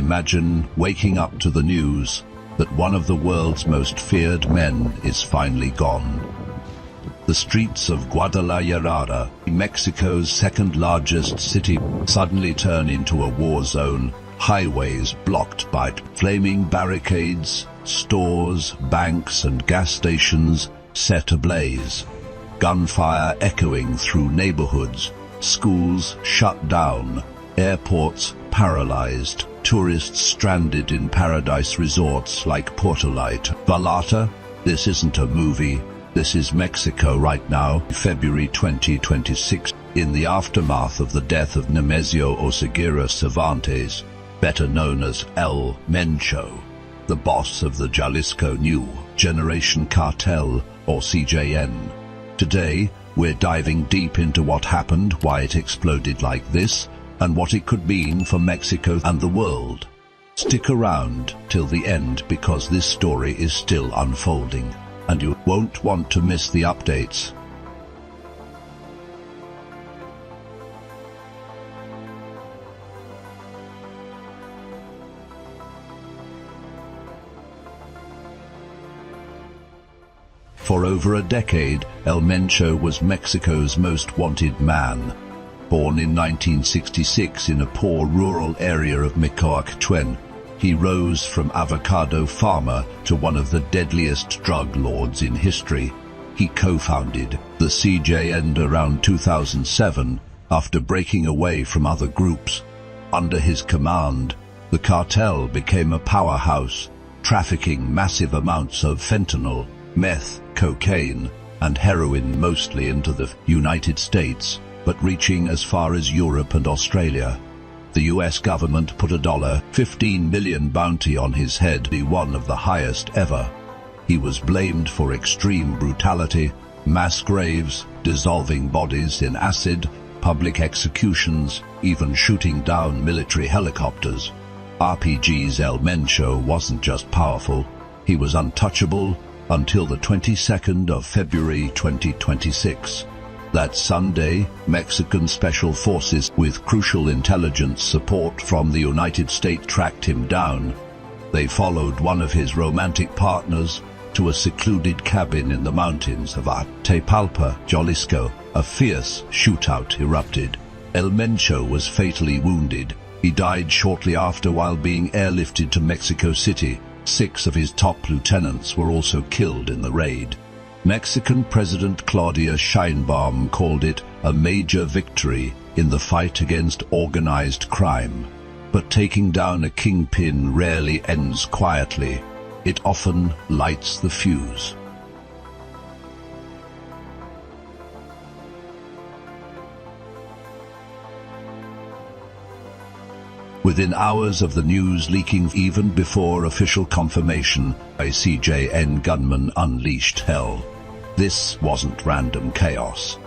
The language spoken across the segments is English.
Imagine waking up to the news that one of the world's most feared men is finally gone. The streets of Guadalajara, Mexico's second-largest city, suddenly turn into a war zone. Highways blocked by flaming barricades, stores, banks and gas stations set ablaze. Gunfire echoing through neighborhoods, schools shut down, airports paralyzed, tourists stranded in paradise resorts like Puerto Vallarta. This isn't a movie, this is Mexico right now, February 2026, in the aftermath of the death of Nemesio Oseguera Cervantes, better known as El Mencho, the boss of the Jalisco New Generation Cartel, or CJN. Today, we're diving deep into what happened, why it exploded like this, and what it could mean for Mexico and the world. Stick around till the end because this story is still unfolding, and you won't want to miss the updates. For over a decade, El Mencho was Mexico's most wanted man. Born in 1966 in a poor rural area of 𝐌𝐞𝐱𝐢𝐜, he rose from avocado farmer to one of the deadliest drug lords in history. He co-founded the CJN around 2007 after breaking away from other groups. Under his command, the cartel became a powerhouse, trafficking massive amounts of fentanyl, meth, cocaine, and heroin mostly into the United States, but reaching as far as Europe and Australia. The US government put a $15 million bounty on his head, one of the highest ever. He was blamed for extreme brutality, mass graves, dissolving bodies in acid, public executions, even shooting down military helicopters. RPG's El Mencho wasn't just powerful, he was untouchable until the 22nd of February 2026. That Sunday, Mexican special forces with crucial intelligence support from the United States tracked him down. They followed one of his romantic partners to a secluded cabin in the mountains of Ataipalpa, Jalisco. A fierce shootout erupted. El Mencho was fatally wounded. He died shortly after while being airlifted to Mexico City. 6 of his top lieutenants were also killed in the raid. Mexican President Claudia Sheinbaum called it a major victory in the fight against organized crime. But taking down a kingpin rarely ends quietly. It often lights the fuse. Within hours of the news leaking, even before official confirmation, a CJN gunman unleashed hell. This wasn't random chaos.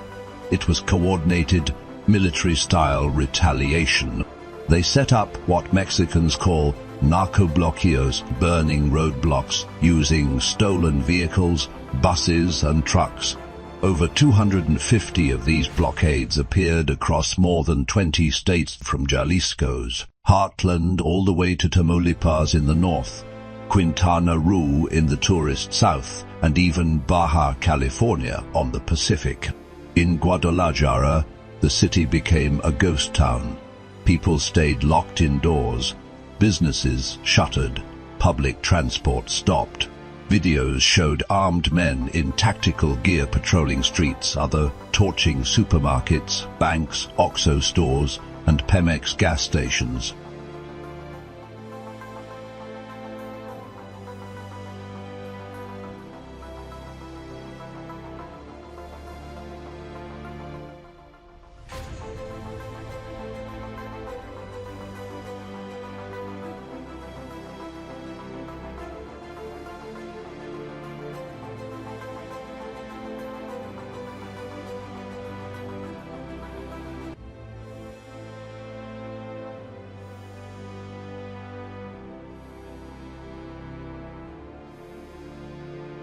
It was coordinated, military-style retaliation. They set up what Mexicans call narco bloqueos, burning roadblocks, using stolen vehicles, buses and trucks. Over 250 of these blockades appeared across more than 20 states, from Jalisco's heartland all the way to Tamaulipas in the north, Quintana Roo in the tourist south, and even Baja California on the Pacific. In Guadalajara, the city became a ghost town. People stayed locked indoors, businesses shuttered, public transport stopped. Videos showed armed men in tactical gear patrolling streets, other torching supermarkets, banks, OXXO stores, and Pemex gas stations.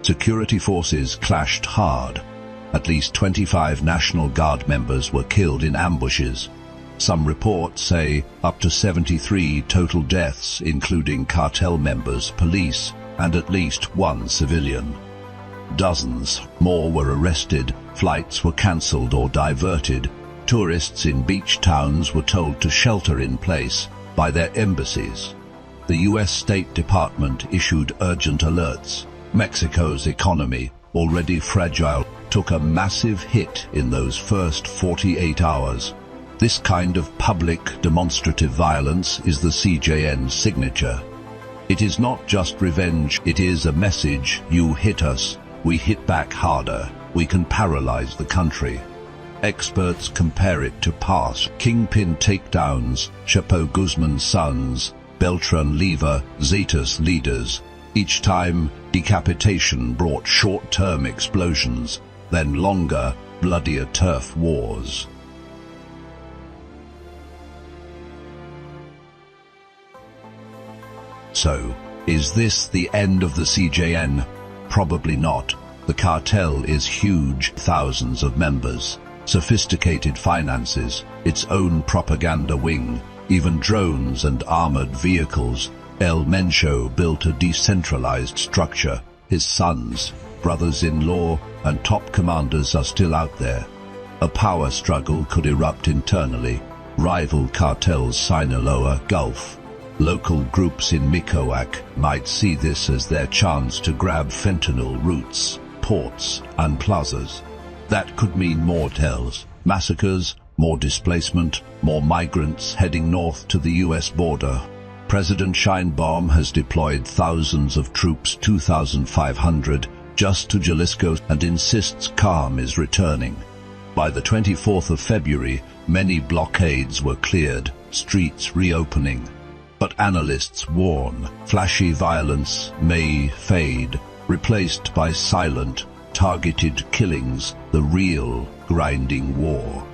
Security forces clashed hard. At least 25 National Guard members were killed in ambushes. Some reports say up to 73 total deaths, including cartel members, police, and at least one civilian. Dozens more were arrested, flights were cancelled or diverted. Tourists in beach towns were told to shelter in place by their embassies. The U.S. State Department issued urgent alerts. Mexico's economy, already fragile, took a massive hit in those first 48 hours. This kind of public demonstrative violence is the CJN signature. It is not just revenge, it is a message: you hit us, we hit back harder, we can paralyze the country. Experts compare it to past kingpin takedowns, Chapo Guzman's sons, Beltran Leiva, Zetas leaders. Each time, decapitation brought short-term explosions, then longer, bloodier turf wars. So, is this the end of the CJN? Probably not. The cartel is huge, thousands of members, sophisticated finances, its own propaganda wing, even drones and armored vehicles. Mencho built a decentralized structure. His sons, brothers-in-law, and top commanders are still out there. A power struggle could erupt internally. Rival cartels Sinaloa, Gulf. Local groups in Michoac might see this as their chance to grab fentanyl routes, ports, and plazas. That could mean more tells, massacres, more displacement, more migrants heading north to the U.S. border. President Sheinbaum has deployed thousands of troops, 2,500, just to Jalisco, and insists calm is returning. By the 24th of February, many blockades were cleared, streets reopening. But analysts warn, flashy violence may fade, replaced by silent, targeted killings, the real grinding war.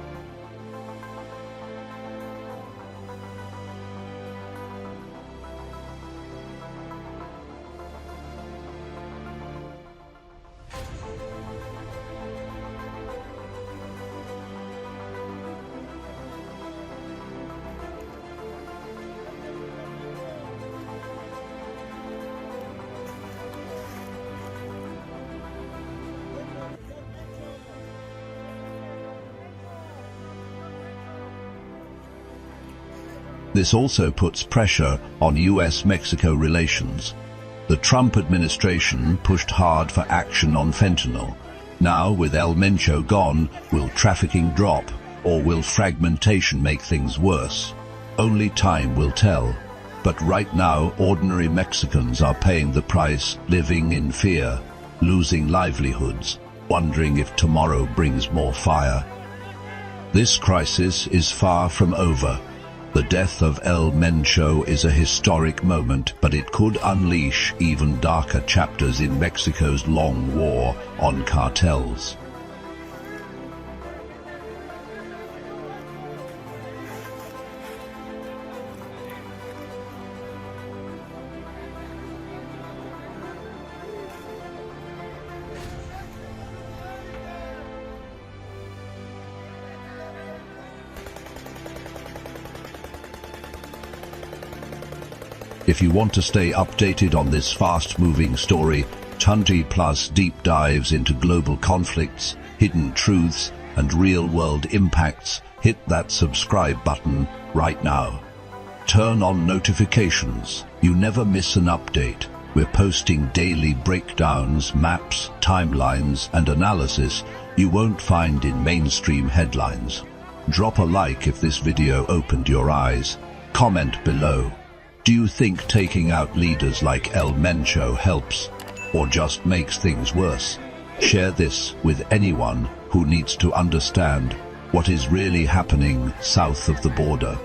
This also puts pressure on U.S.-Mexico relations. The Trump administration pushed hard for action on fentanyl. Now, with Mencho gone, will trafficking drop, or will fragmentation make things worse? Only time will tell. But right now, ordinary Mexicans are paying the price, living in fear, losing livelihoods, wondering if tomorrow brings more fire. This crisis is far from over. The death of Mencho is a historic moment, but it could unleash even darker chapters in Mexico's long war on cartels. If you want to stay updated on this fast-moving story, 20+ deep dives into global conflicts, hidden truths, and real-world impacts, hit that subscribe button right now. Turn on notifications. You never miss an update. We're posting daily breakdowns, maps, timelines, and analysis you won't find in mainstream headlines. Drop a like if this video opened your eyes. Comment below. Do you think taking out leaders like Mencho helps, or just makes things worse? Share this with anyone who needs to understand what is really happening south of the border.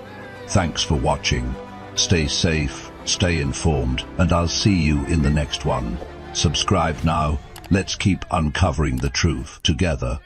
Thanks for watching. Stay safe, stay informed, and I'll see you in the next one. Subscribe now. Let's keep uncovering the truth together.